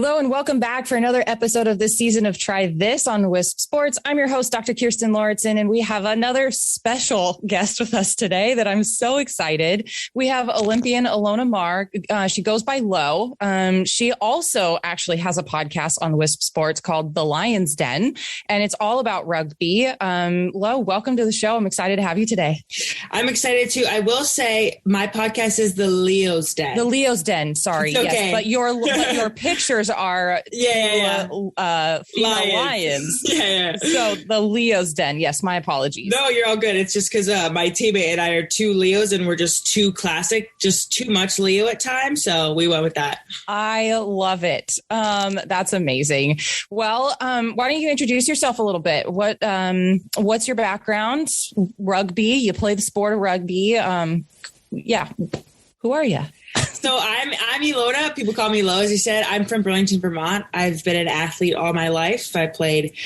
Hello and welcome back for another episode of this season of Try This on Wisp Sports. I'm your host, Dr. Kirstin Lauritzen, and we have another special guest with us today that I'm so excited. We have Olympian Ilona Maher. She goes by Lo. She also actually has a podcast on Wisp Sports called The Lion's Den, and it's all about rugby. Lo, welcome to the show. I'm excited to have you today. I'm excited too. I will say my podcast is The Leo's Den. The Leo's Den, sorry. Okay. Yes, but your pictures are female lions. Yeah. So the Leo's Den. Yes, my apologies. No, you're all good. It's just because my teammate and I are two Leos and we're just too classic, just too much Leo at times. So we went with that. I love it. That's amazing. Well, why don't you introduce yourself a little bit? What's your background? Rugby. You play the sport of rugby. Who are you? So I'm Ilona. People call me Lo, as you said. I'm from Burlington, Vermont. I've been an athlete all my life. I played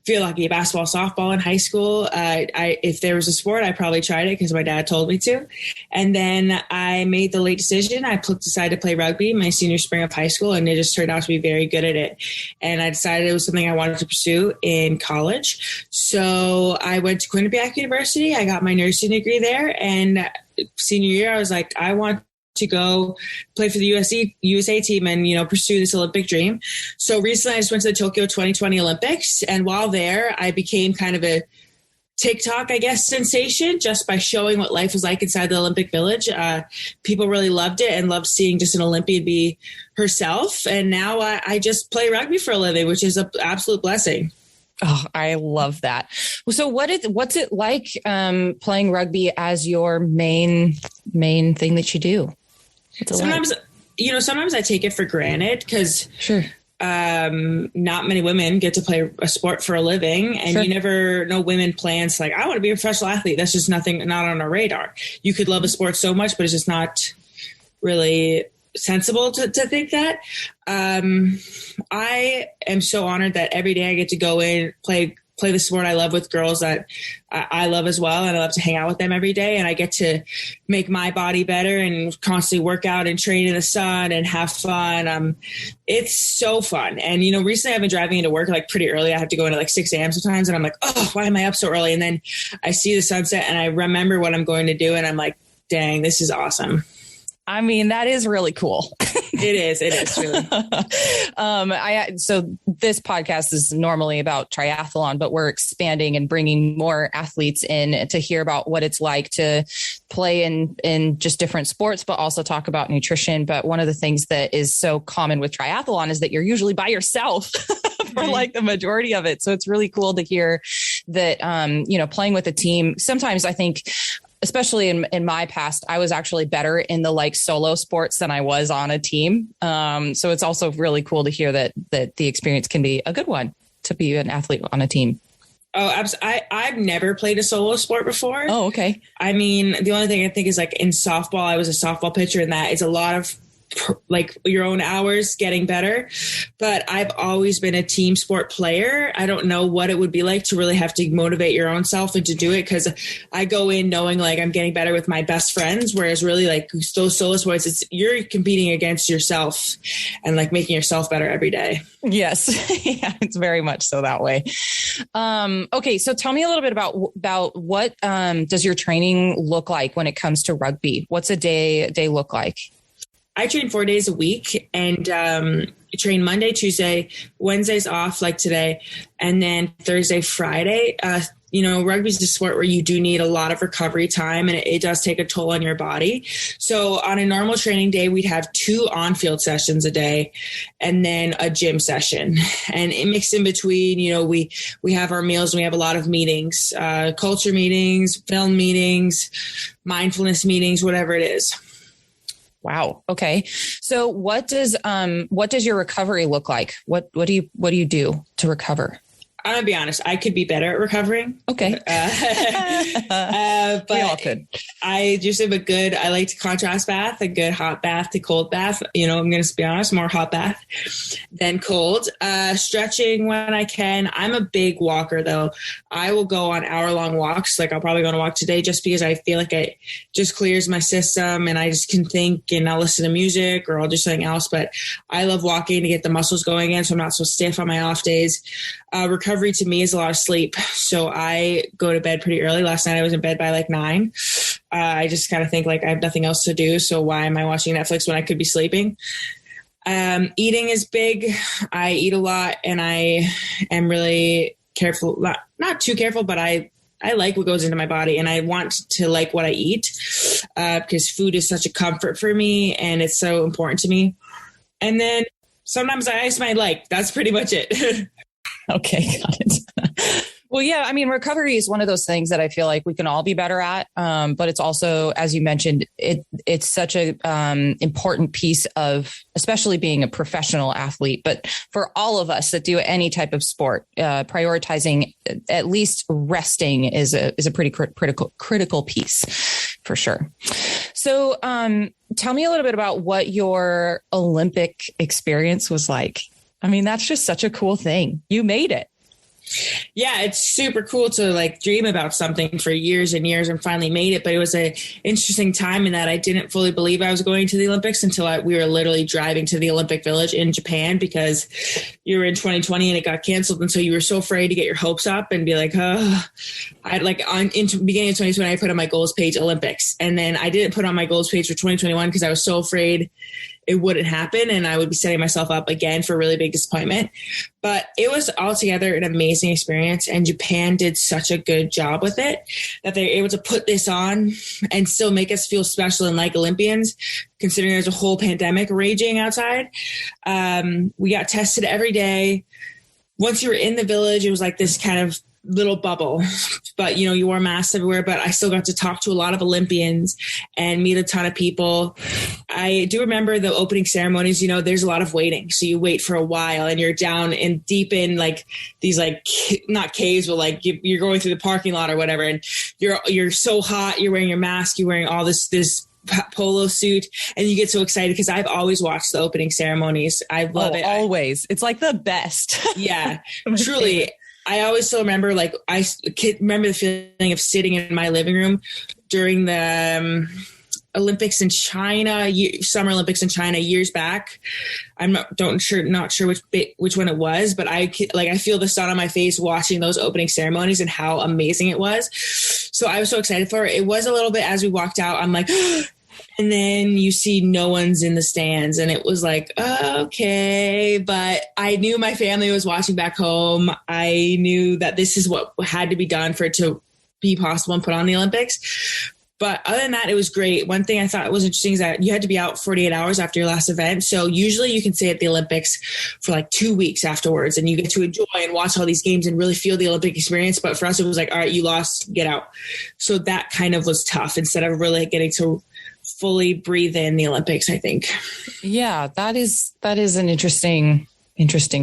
field hockey, basketball, softball in high school. If there was a sport, I probably tried it because my dad told me to. And then I made the late decision. I decided to play rugby my senior spring of high school, and it just turned out to be very good at it. And I decided it was something I wanted to pursue in college. So I went to Quinnipiac University. I got my nursing degree there. And senior year, I was like, I want to go play for the USA team and, pursue this Olympic dream. So recently I just went to the Tokyo 2020 Olympics. And while there, I became kind of a TikTok, I guess, sensation just by showing what life was like inside the Olympic Village. People really loved it and loved seeing just an Olympian be herself. And now I just play rugby for a living, which is an absolute blessing. Oh, I love that. So what's it like playing rugby as your main thing that you do? Sometimes I take it for granted because sure. Not many women get to play a sport for a living, and sure. You never know women plans like, I want to be a professional athlete. That's just not on our radar. You could love a sport so much, but it's just not really sensible to think that. I am so honored that every day I get to go in, play the sport I love with girls that I love as well. And I love to hang out with them every day. And I get to make my body better and constantly work out and train in the sun and have fun. It's so fun. And, recently I've been driving into work like pretty early. I have to go into like 6 a.m. sometimes. And I'm like, oh, why am I up so early? And then I see the sunset and I remember what I'm going to do. And I'm like, dang, this is awesome. I mean, that is really cool. It is really. So this podcast is normally about triathlon, but we're expanding and bringing more athletes in to hear about what it's like to play in just different sports, but also talk about nutrition. But one of the things that is so common with triathlon is that you're usually by yourself for like the majority of it. So it's really cool to hear that, playing with a team. Sometimes I think, especially in my past, I was actually better in the like solo sports than I was on a team. So it's also really cool to hear that the experience can be a good one to be an athlete on a team. Oh, I've never played a solo sport before. Oh, okay. I mean, the only thing I think is like in softball, I was a softball pitcher, and that is a lot of like your own hours getting better. But I've always been a team sport player. I don't know what it would be like to really have to motivate your own self and to do it, because I go in knowing like I'm getting better with my best friends, whereas really like those solo sports, you're competing against yourself and like making yourself better every day. Yes. Yeah, it's very much so that way. Okay. So tell me a little bit about what does your training look like when it comes to rugby? What's a day look like? I train 4 days a week and train Monday, Tuesday, Wednesdays off like today, and then Thursday, Friday. Rugby is a sport where you do need a lot of recovery time, and it does take a toll on your body. So on a normal training day, we'd have 2 on-field sessions a day and then a gym session. And it mixed in between, we have our meals and we have a lot of meetings, culture meetings, film meetings, mindfulness meetings, whatever it is. Wow. Okay. So what does your recovery look like? What do you do to recover? I'm gonna be honest. I could be better at recovering. Okay. But we all could. I just have I like to contrast bath, a good hot bath to cold bath. You know, I'm going to be honest, more hot bath than cold. Stretching when I can. I'm a big walker though. I will go on hour-long walks. Like I'll probably go on a walk today just because I feel like it just clears my system and I just can think and I'll listen to music or I'll do something else. But I love walking to get the muscles going again so I'm not so stiff on my off days. Recovery to me is a lot of sleep. So I go to bed pretty early. Last night I was in bed by like 9. I just kind of think like I have nothing else to do. So why am I watching Netflix when I could be sleeping? Eating is big. I eat a lot and I am really careful, not too careful, but I like what goes into my body and I want to like what I eat because food is such a comfort for me and it's so important to me. And then sometimes I ice my leg. That's pretty much it. Okay, got it. Well, yeah, I mean, recovery is one of those things that I feel like we can all be better at. But it's also, as you mentioned, it's such a important piece of, especially being a professional athlete, but for all of us that do any type of sport, prioritizing at least resting is a pretty critical piece for sure. So tell me a little bit about what your Olympic experience was like. I mean, that's just such a cool thing. You made it. Yeah, it's super cool to like dream about something for years and years and finally made it. But it was an interesting time in that I didn't fully believe I was going to the Olympics until we were literally driving to the Olympic Village in Japan because you were in 2020 and it got canceled. And so you were so afraid to get your hopes up and be like, oh, into beginning of 2020, I put on my goals page Olympics. And then I didn't put on my goals page for 2021 because I was so afraid it wouldn't happen and I would be setting myself up again for really big disappointment. But it was altogether an amazing experience and Japan did such a good job with it that they're able to put this on and still make us feel special and like Olympians, considering there's a whole pandemic raging outside. We got tested every day. Once you were in the village, it was like this kind of little bubble, but you wore masks everywhere, but I still got to talk to a lot of Olympians and meet a ton of people. I do remember the opening ceremonies, there's a lot of waiting. So you wait for a while and you're down and deep in like these, like not caves, but like you're going through the parking lot or whatever. And you're so hot. You're wearing your mask. You're wearing all this polo suit and you get so excited because I've always watched the opening ceremonies. I love it. Always. It's like the best. Yeah, truly. I always still remember, like, I remember the feeling of sitting in my living room during the Olympics in China, Summer Olympics in China years back. I'm not sure which one it was, but I feel the sun on my face watching those opening ceremonies and how amazing it was. So I was so excited for it. It was a little bit as we walked out, I'm like, and then you see no one's in the stands and it was like, okay, but I knew my family was watching back home. I knew that this is what had to be done for it to be possible and put on the Olympics. But other than that, it was great. One thing I thought was interesting is that you had to be out 48 hours after your last event. So usually you can stay at the Olympics for like 2 weeks afterwards and you get to enjoy and watch all these games and really feel the Olympic experience. But for us, it was like, all right, you lost, get out. So that kind of was tough instead of really getting to fully breathe in the Olympics, I think. Yeah, that is an interesting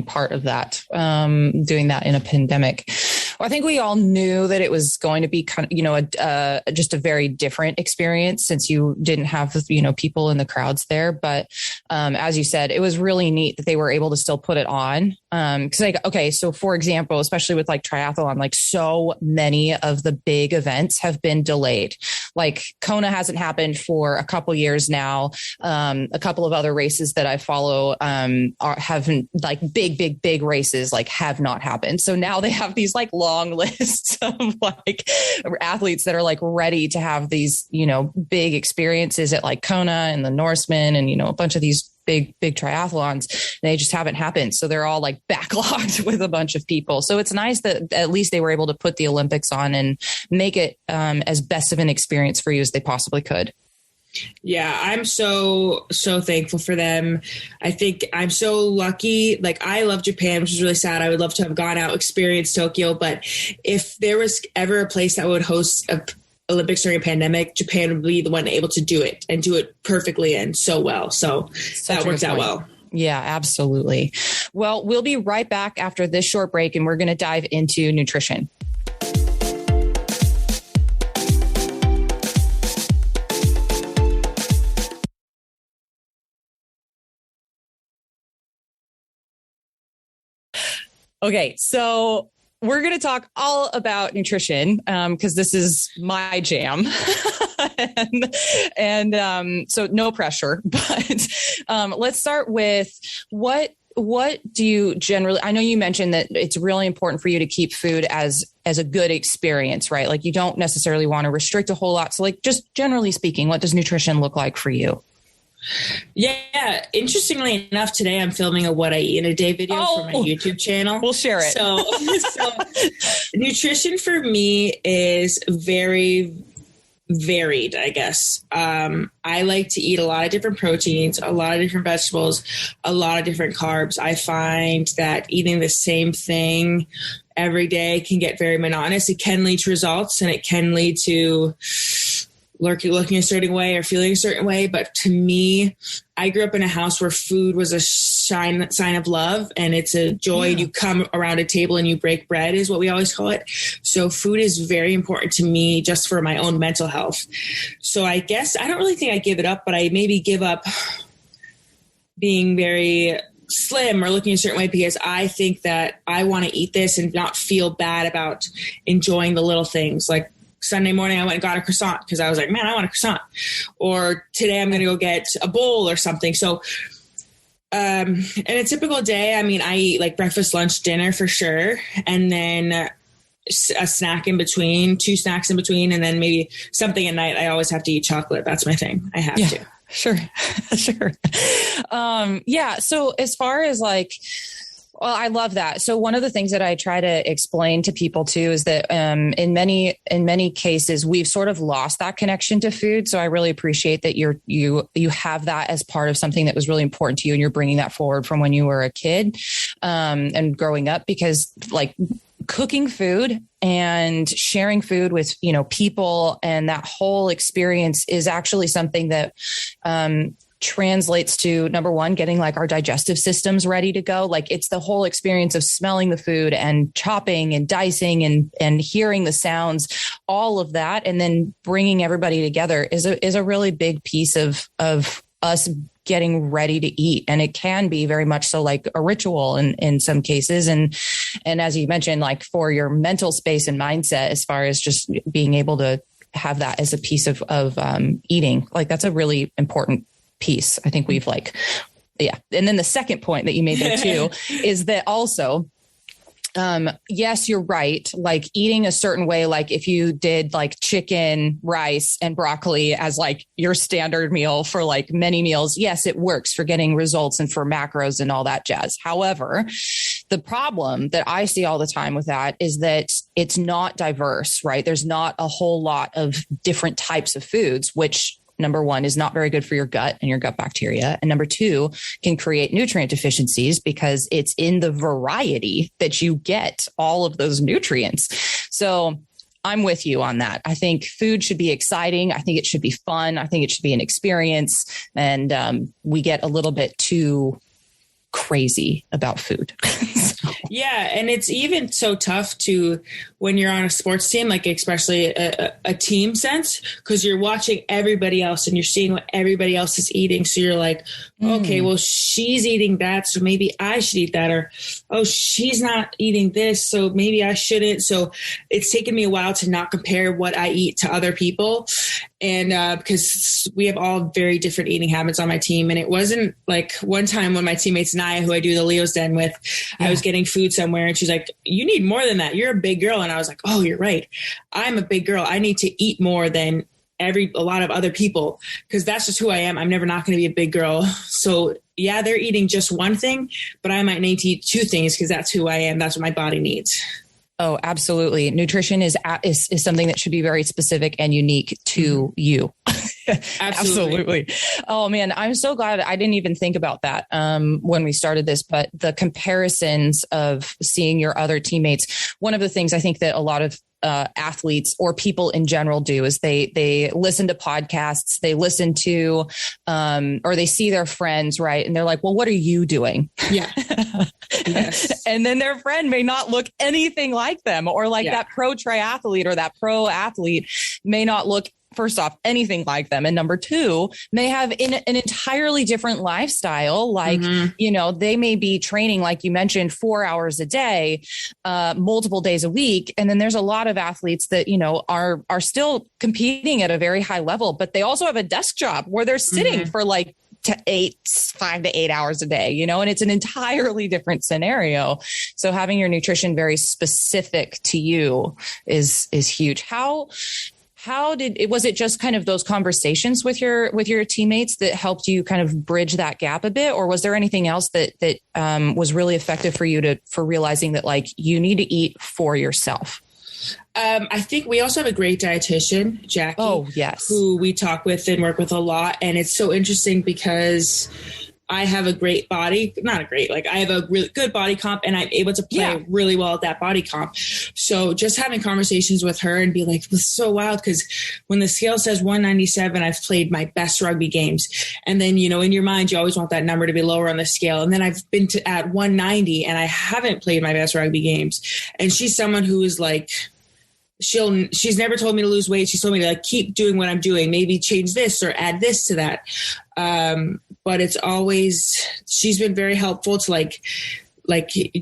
part of that, doing that in a pandemic. Well, I think we all knew that it was going to be kind of, just a very different experience since you didn't have, people in the crowds there. But as you said, it was really neat that they were able to still put it on. So for example, especially with like triathlon, like so many of the big events have been delayed. Like Kona hasn't happened for a couple years now. A couple of other races that I follow haven't, like big races, like have not happened. So now they have these like long lists of like athletes that are like ready to have these, big experiences at like Kona and the Norseman and, a bunch of these big triathlons. They just haven't happened. So they're all like backlogged with a bunch of people. So it's nice that at least they were able to put the Olympics on and make it as best of an experience for you as they possibly could. Yeah, I'm so thankful for them. I think I'm so lucky. Like, I love Japan, which is really sad. I would love to have gone out, experienced Tokyo. But if there was ever a place that would host a Olympics during a pandemic, Japan would be the one able to do it and do it perfectly and so well. So that worked out well. Yeah, absolutely. Well, we'll be right back after this short break, and we're going to dive into nutrition. Okay, so we're going to talk all about nutrition because this is my jam. So no pressure, but let's start with what do you generally, I know you mentioned that it's really important for you to keep food as a good experience, right? Like you don't necessarily want to restrict a whole lot. So like just generally speaking, what does nutrition look like for you? Yeah. Interestingly enough, today I'm filming a What I Eat in a Day video for my YouTube channel. We'll share it. So nutrition for me is very varied, I guess. I like to eat a lot of different proteins, a lot of different vegetables, a lot of different carbs. I find that eating the same thing every day can get very monotonous. It can lead to results, and it can lead to looking a certain way or feeling a certain way. But to me, I grew up in a house where food was a sign of love, and it's a joy. Yeah. You come around a table and you break bread is what we always call it. So food is very important to me just for my own mental health. So I guess I don't really think I give it up, but I maybe give up being very slim or looking a certain way because I think that I want to eat this and not feel bad about enjoying the little things. Like Sunday morning, I went and got a croissant because I was like, man, I want a croissant. Or today I'm going to go get a bowl or something. So in a typical day, I mean, I eat like breakfast, lunch, dinner for sure. And then a snack in between, 2 snacks in between, and then maybe something at night. I always have to eat chocolate. That's my thing. I have to. Sure. Sure. Yeah. So as far as like, well, I love that. So one of the things that I try to explain to people too is that in many cases we've sort of lost that connection to food. So I really appreciate that you have that as part of something that was really important to you, and you're bringing that forward from when you were a kid and growing up, because like cooking food and sharing food with, people and that whole experience is actually something that translates to, number one, getting like our digestive systems ready to go. Like it's the whole experience of smelling the food and chopping and dicing and hearing the sounds, all of that. And then bringing everybody together is a really big piece of us getting ready to eat. And it can be very much so like a ritual in some cases. And as you mentioned, like for your mental space and mindset, as far as just being able to have that as a piece of eating, like that's a really important piece. I think we've yeah. And then the second point that you made there too, is that also, yes, you're right. Like eating a certain way, like if you did like chicken, rice, and broccoli as like your standard meal for like many meals, yes, it works for getting results and for macros and all that jazz. However, the problem that I see all the time with that is that it's not diverse, right? There's not a whole lot of different types of foods, which number one is not very good for your gut and your gut bacteria. And number two can create nutrient deficiencies because it's in the variety that you get all of those nutrients. So I'm with you on that. I think food should be exciting. I think it should be fun. I think it should be an experience. And we get a little bit too crazy about food. Yeah. And it's even so tough to, when you're on a sports team, like especially a team sense, because you're watching everybody else and you're seeing what everybody else is eating. So you're like, okay, well, she's eating that, so maybe I should eat that. Or, oh, she's not eating this, so maybe I shouldn't. So it's taken me a while to not compare what I eat to other people. And because we have all very different eating habits on my team. And it wasn't like one time when my teammates Naya, who I do the Leo's Den with, I was getting food somewhere and she's like, you need more than that. You're a big girl. And I was like, oh, you're right. I'm a big girl. I need to eat more than a lot of other people, because that's just who I am. I'm never not going to be a big girl. So yeah, they're eating just one thing, but I might need to eat 2 things because that's who I am. That's what my body needs. Oh, absolutely. Nutrition is something that should be very specific and unique to you. Absolutely. Oh man, I'm so glad I didn't even think about that when we started this, but the comparisons of seeing your other teammates. One of the things I think that a lot of athletes or people in general do is they listen to podcasts, they listen to, or they see their friends, right? And they're like, well, what are you doing? Yeah. Yes. And then their friend may not look anything like them, or like that pro triathlete or that pro athlete may not look, first off, anything like them. And number two, may have an entirely different lifestyle. Like, they may be training, like you mentioned, 4 hours a day, multiple days a week. And then there's a lot of athletes that, are still competing at a very high level, but they also have a desk job where they're sitting for like 5 to 8 hours a day, and it's an entirely different scenario. So having your nutrition very specific to you is huge. Was it just kind of those conversations with your teammates that helped you kind of bridge that gap a bit? Or was there anything else that was really effective for you for realizing that like you need to eat for yourself? I think we also have a great dietitian, Jackie. Oh, yes. Who we talk with and work with a lot. And it's so interesting because I have a great body, I have a really good body comp and I'm able to play really well at that body comp. So just having conversations with her and be like, it's so wild because when the scale says 197, I've played my best rugby games. And then, in your mind, you always want that number to be lower on the scale. And then I've been at 190 and I haven't played my best rugby games. And she's someone who is like, she's never told me to lose weight. She's told me to like keep doing what I'm doing, maybe change this or add this to that. But it's always, she's been very helpful to like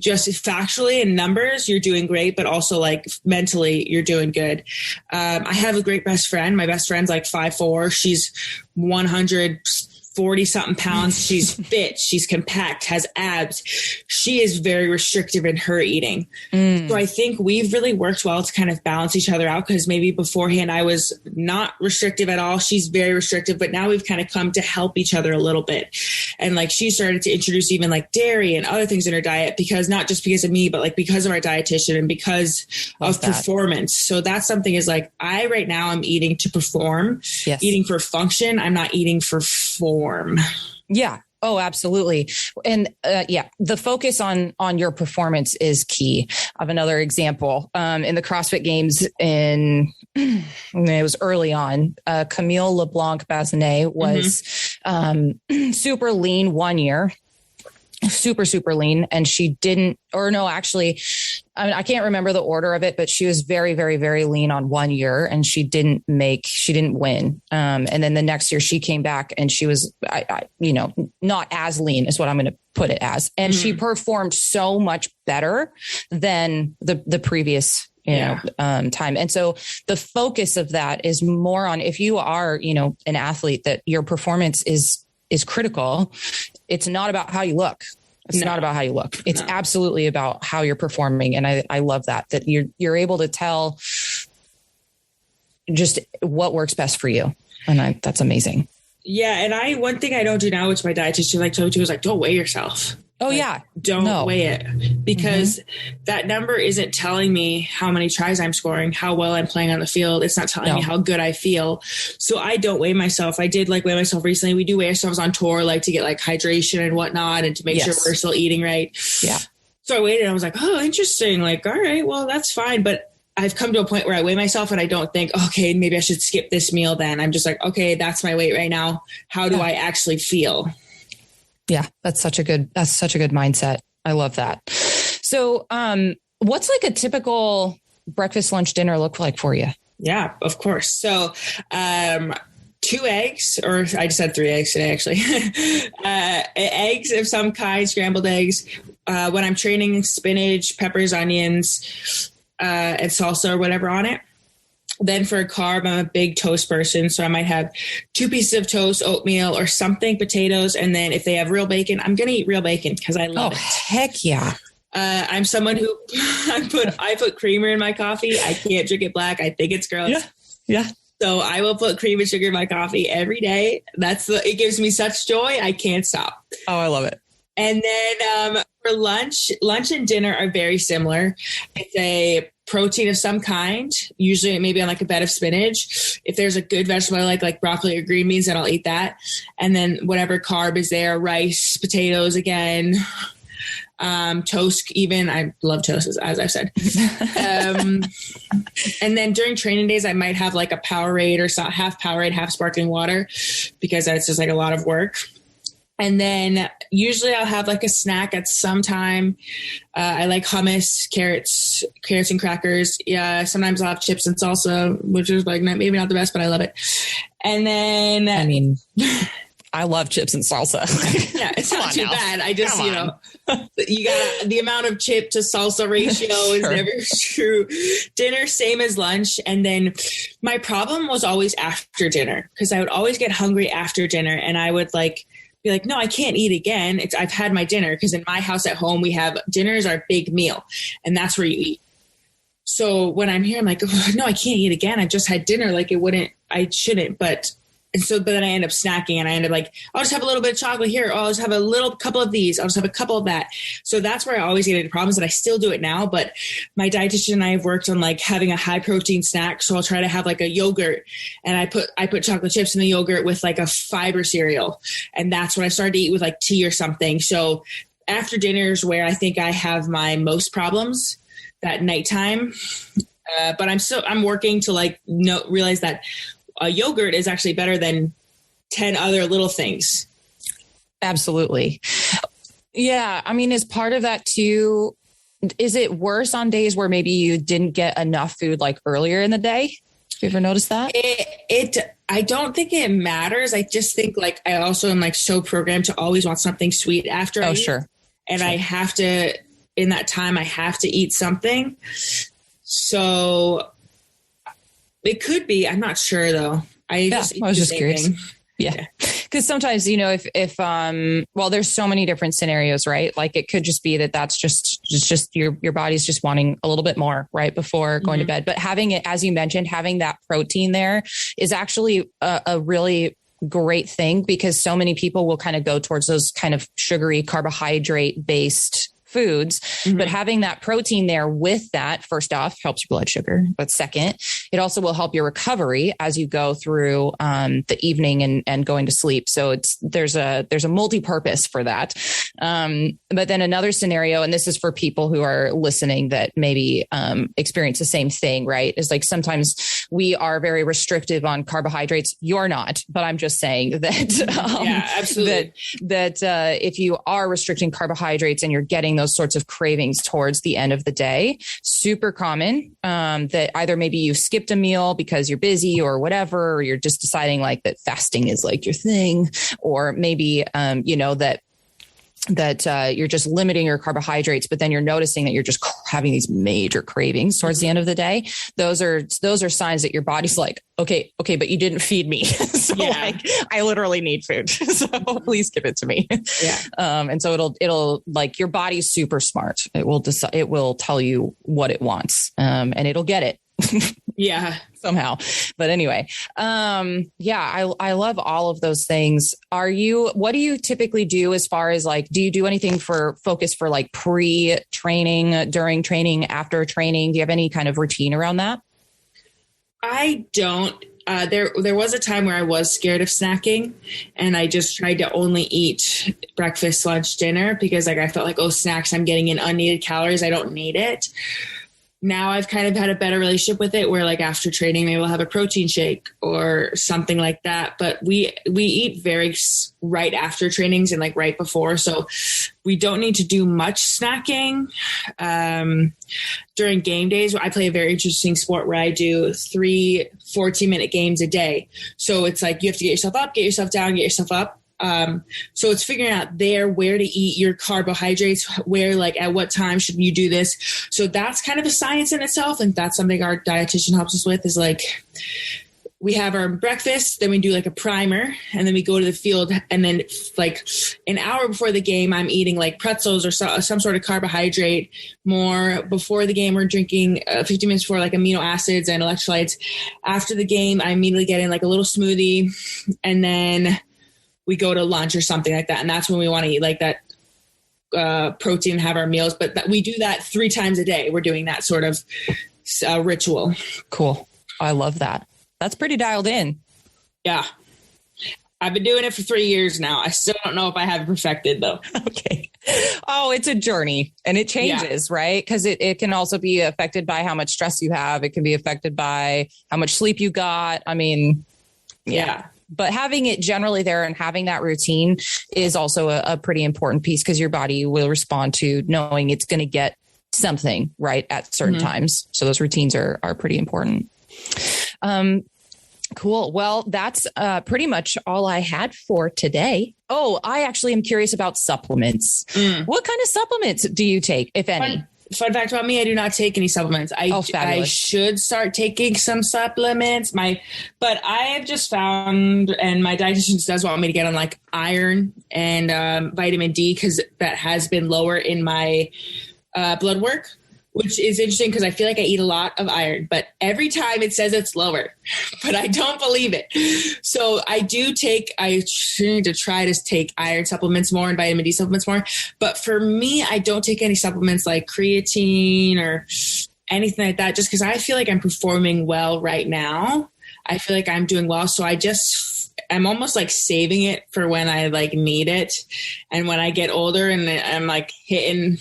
just factually in numbers, you're doing great, but also like mentally you're doing good. I have a great best friend. My best friend's like 5'4". She's 140 something pounds. She's fit. She's compact, has abs. She is very restrictive in her eating. So I think we've really worked well to kind of balance each other out because maybe beforehand I was not restrictive at all. She's very restrictive, but now we've kind of come to help each other a little bit. And like she started to introduce even like dairy and other things in her diet because not just because of me, but like because of our dietitian and because of performance. So that's something is like right now I'm eating to perform, eating for function. I'm not eating for form. Yeah. Oh, absolutely. And the focus on your performance is key. I have another example. In the CrossFit Games it was early on, Camille LeBlanc-Bazinet was super lean 1 year. Super, super lean. And she didn't, or no, actually, I can't remember the order of it, but she was very, very, very lean on 1 year and she didn't win. And then the next year she came back and she was, not as lean is what I'm going to put it as. And she performed so much better than the previous time. And so the focus of that is more on if you are, an athlete that your performance is critical. It's not about how you look. It's not about how you look. It's absolutely about how you're performing. And I love that you're able to tell just what works best for you. And that's amazing. Yeah. And one thing I don't do now, which my dietitian told you was like, don't weigh yourself. Oh, yeah. Don't weigh it because that number isn't telling me how many tries I'm scoring, how well I'm playing on the field. It's not telling me how good I feel. So I don't weigh myself. I did weigh myself recently. We do weigh ourselves on tour, to get hydration and whatnot and to make sure we're still eating right. Yeah. So I weighed it and I was like, oh, interesting. All right, well, that's fine. But I've come to a point where I weigh myself and I don't think, okay, maybe I should skip this meal then. I'm just like, okay, that's my weight right now. How do I actually feel? Yeah, that's such a good mindset. I love that. So, what's like a typical breakfast, lunch, dinner look like for you? Yeah, of course. So, 2 eggs, or I just had 3 eggs today, actually. Eggs of some kind, scrambled eggs. When I'm training, spinach, peppers, onions, and salsa or whatever on it. Then for a carb, I'm a big toast person. So I might have 2 pieces of toast, oatmeal or something, potatoes. And then if they have real bacon, I'm going to eat real bacon because I love it. Heck yeah. I'm someone who I put creamer in my coffee. I can't drink it black. I think it's gross. Yeah. So I will put cream and sugar in my coffee every day. It gives me such joy. I can't stop. Oh, I love it. And then for lunch and dinner are very similar. It's a protein of some kind, usually maybe on like a bed of spinach. If there's a good vegetable I like broccoli or green beans, then I'll eat that. And then whatever carb is there, rice, potatoes again. Toast, even. I love toast, as I've said. And then during training days, I might have like a Powerade or half Powerade, half sparkling water, because that's just like a lot of work. And then usually I'll have like a snack at some time. I like hummus, carrots and crackers. Yeah. Sometimes I'll have chips and salsa, which is like maybe not the best, but I love it. And then, I mean, I love chips and salsa. Yeah, it's not too bad. I just, you got the amount of chip to salsa ratio is never true. Dinner, same as lunch. And then my problem was always after dinner, because I would always get hungry after dinner, and I would be like, no, I can't eat again. I've had my dinner, because in my house at home, we have dinner is our big meal, and that's where you eat. So when I'm here, I'm like, oh, no, I can't eat again. I just had dinner. Like I shouldn't, but then I end up snacking, and I end up like, I'll just have a little bit of chocolate here. I'll just have a couple of these. I'll just have a couple of that. So that's where I always get into problems, and I still do it now. But my dietitian and I have worked on like having a high protein snack. So I'll try to have like a yogurt, and I put chocolate chips in the yogurt with like a fiber cereal. And that's when I started to eat with like tea or something. So after dinner is where I think I have my most problems, that nighttime. But I'm working to realize that a yogurt is actually better than 10 other little things. Absolutely. Yeah. I mean, is part of that too, is it worse on days where maybe you didn't get enough food like earlier in the day? Have you ever noticed that? I don't think it matters. I just think like, I also am like so programmed to always want something sweet after I eat. Sure. And I have to, in that time, I have to eat something. So it could be. I'm not sure though. I was just curious. Yeah. Because sometimes, if there's so many different scenarios, right? Like it could just be that's just your body's just wanting a little bit more right before going to bed. But having it, as you mentioned, having that protein there is actually a really great thing, because so many people will kind of go towards those kind of sugary carbohydrate based foods, but having that protein there with that, first off, helps your blood sugar. But second, it also will help your recovery as you go through the evening and going to sleep. So there's a multi-purpose for that. But then another scenario, and this is for people who are listening that maybe experience the same thing, right? Is like sometimes we are very restrictive on carbohydrates. You're not, but I'm just saying that absolutely. that if you are restricting carbohydrates and you're getting those sorts of cravings towards the end of the day, super common, that either maybe you skipped a meal because you're busy or whatever, or you're just deciding like that fasting is like your thing, or maybe, that you're just limiting your carbohydrates, but then you're noticing that you're just having these major cravings towards the end of the day. Those are signs that your body's like, okay, but you didn't feed me. So like, I literally need food. So please give it to me. Yeah. And so it'll like, your body's super smart. It will tell you what it wants. And it'll get it. Yeah. Somehow. But anyway, I love all of those things. What do you typically do as far as like, do you do anything for like pre-training, during training, after training? Do you have any kind of routine around that? I don't. There was a time where I was scared of snacking, and I just tried to only eat breakfast, lunch, dinner, because like I felt like, snacks, I'm getting in unneeded calories. I don't need it. Now I've kind of had a better relationship with it, where like after training, maybe we'll have a protein shake or something like that. But we eat very right after trainings and like right before. So we don't need to do much snacking. During game days, I play a very interesting sport where I do 3 14-minute games a day. So it's like you have to get yourself up, get yourself down, get yourself up. So it's figuring out where to eat your carbohydrates, where, like, at what time should you do this? So that's kind of a science in itself. And that's something our dietitian helps us with, is like, we have our breakfast, then we do like a primer, and then we go to the field. And then like an hour before the game, I'm eating like pretzels or some sort of carbohydrate. More before the game, we're drinking 15 minutes before, like amino acids and electrolytes. After the game, I immediately get in like a little smoothie, and then we go to lunch or something like that. And that's when we want to eat like that protein and have our meals. But we do that 3 times a day. We're doing that sort of ritual. Cool. I love that. That's pretty dialed in. Yeah. I've been doing it for 3 years now. I still don't know if I have it perfected though. Okay. Oh, it's a journey and it changes, right? Because it can also be affected by how much stress you have. It can be affected by how much sleep you got. I mean, yeah. But having it generally there and having that routine is also a pretty important piece because your body will respond to knowing it's going to get something right at certain times. So those routines are pretty important. Cool. Well, that's pretty much all I had for today. Oh, I actually am curious about supplements. What kind of supplements do you take, if any? Fun fact about me, I do not take any supplements. I should start taking some supplements. But I have just found, and my dietitian does want me to get on like iron and vitamin D because that has been lower in my blood work, which is interesting because I feel like I eat a lot of iron, but every time it says it's lower, but I don't believe it. So I need to try to take iron supplements more and vitamin D supplements more. But for me, I don't take any supplements like creatine or anything like that, just because I feel like I'm performing well right now. I feel like I'm doing well. So I'm almost like saving it for when I like need it. And when I get older and I'm like hitting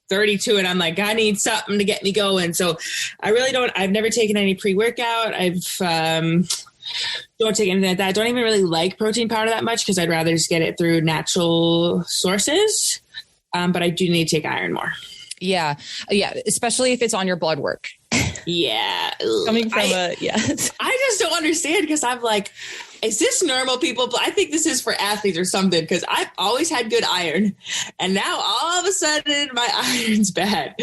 32 and I'm like, I need something to get me going. So I've never taken any pre-workout. Don't take anything like that. I don't even really like protein powder that much because I'd rather just get it through natural sources. But I do need to take iron more. Yeah. Especially if it's on your blood work. Yeah. Coming from I just don't understand because I'm like, is this normal people? I think this is for athletes or something because I've always had good iron and now all of a sudden my iron's bad.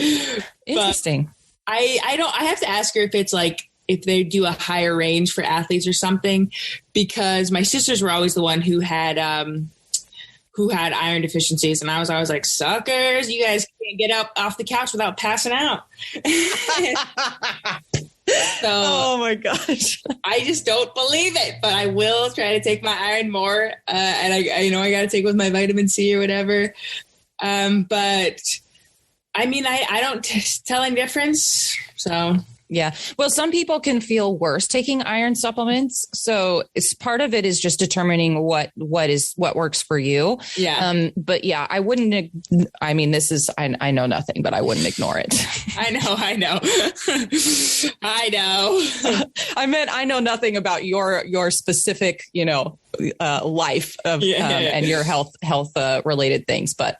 Interesting. But I have to ask her if it's like, if they do a higher range for athletes or something, because my sisters were always the one who had iron deficiencies. And I was always like, suckers, you guys can't get up off the couch without passing out. So, oh my gosh. I just don't believe it, but I will try to take my iron more. And I got to take with my vitamin C or whatever. But I mean, I don't tell any difference. So yeah. Well, some people can feel worse taking iron supplements. So part of it is just determining what works for you. Yeah. But yeah, I wouldn't, I know nothing, but I wouldn't ignore it. I know. I know. I meant, I know nothing about your specific, life of, and your health related things, but,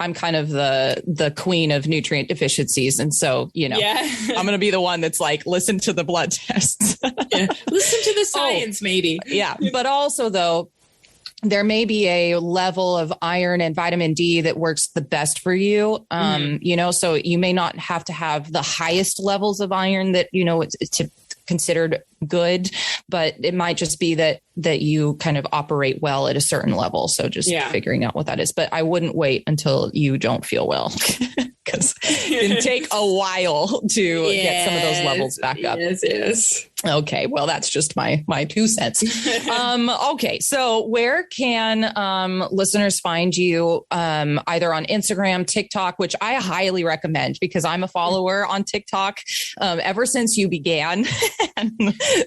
I'm kind of the queen of nutrient deficiencies. And so, I'm going to be the one that's like, listen to the blood tests. Yeah. Listen to the science, maybe. Yeah. But also though, there may be a level of iron and vitamin D that works the best for you. So you may not have to have the highest levels of iron that, it's considered good, but it might just be that you kind of operate well at a certain level. So just figuring out what that is, but I wouldn't wait until you don't feel well because it can take a while to get some of those levels back up. Yes. Okay. Well, that's just my 2 cents. Okay. So where can listeners find you either on Instagram, TikTok, which I highly recommend because I'm a follower on TikTok ever since you began. And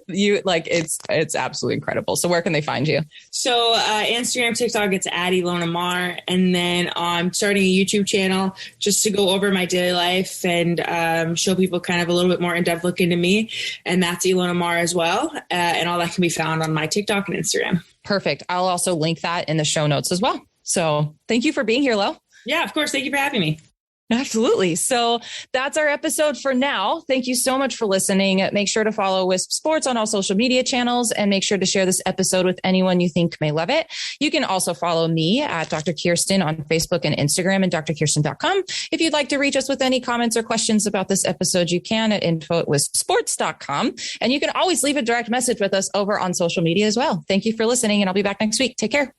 it's absolutely incredible. So where can they find you? So Instagram, TikTok, it's at Ilona Maher. And then I'm starting a YouTube channel just to go over my daily life and show people kind of a little bit more in-depth look into me. And that's Ilona Maher as well. And all that can be found on my TikTok and Instagram. Perfect. I'll also link that in the show notes as well. So thank you for being here, Lo. Yeah, of course. Thank you for having me. Absolutely. So that's our episode for now. Thank you so much for listening. Make sure to follow Wisp Sports on all social media channels and make sure to share this episode with anyone you think may love it. You can also follow me at Dr. Kirstin on Facebook and Instagram and drkirstin.com. If you'd like to reach us with any comments or questions about this episode, you can at info@wispsports.com. And you can always leave a direct message with us over on social media as well. Thank you for listening and I'll be back next week. Take care.